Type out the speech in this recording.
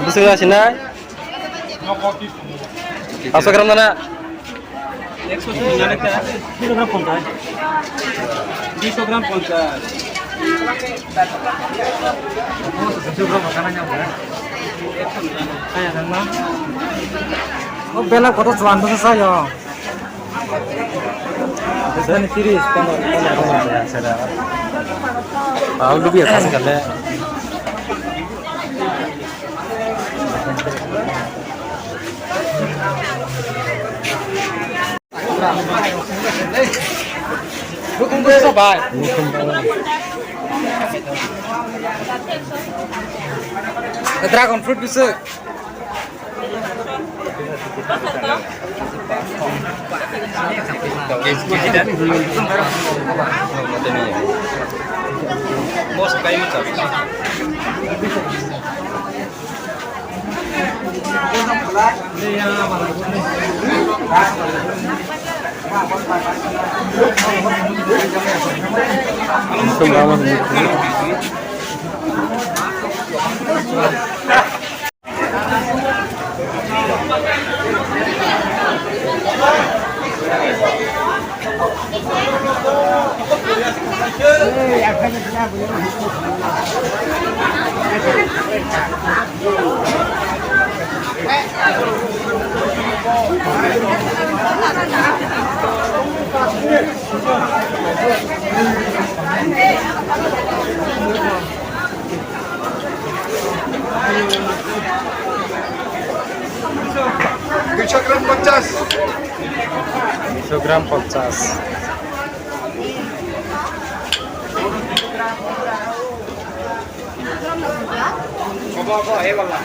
200 আছে না 500 গ্রাম দানা 100 গ্রাম 50 200 গ্রাম 50 বেলা কত চুয়ান বছর চাই Dan 30 15 ya sudah. Tahu lu biasa sekali. Dukung bisa baik. Dragon fruit bisa. Bos kayu macam. Gram 50. 200 gram 50. Apa-apa, hebat lah.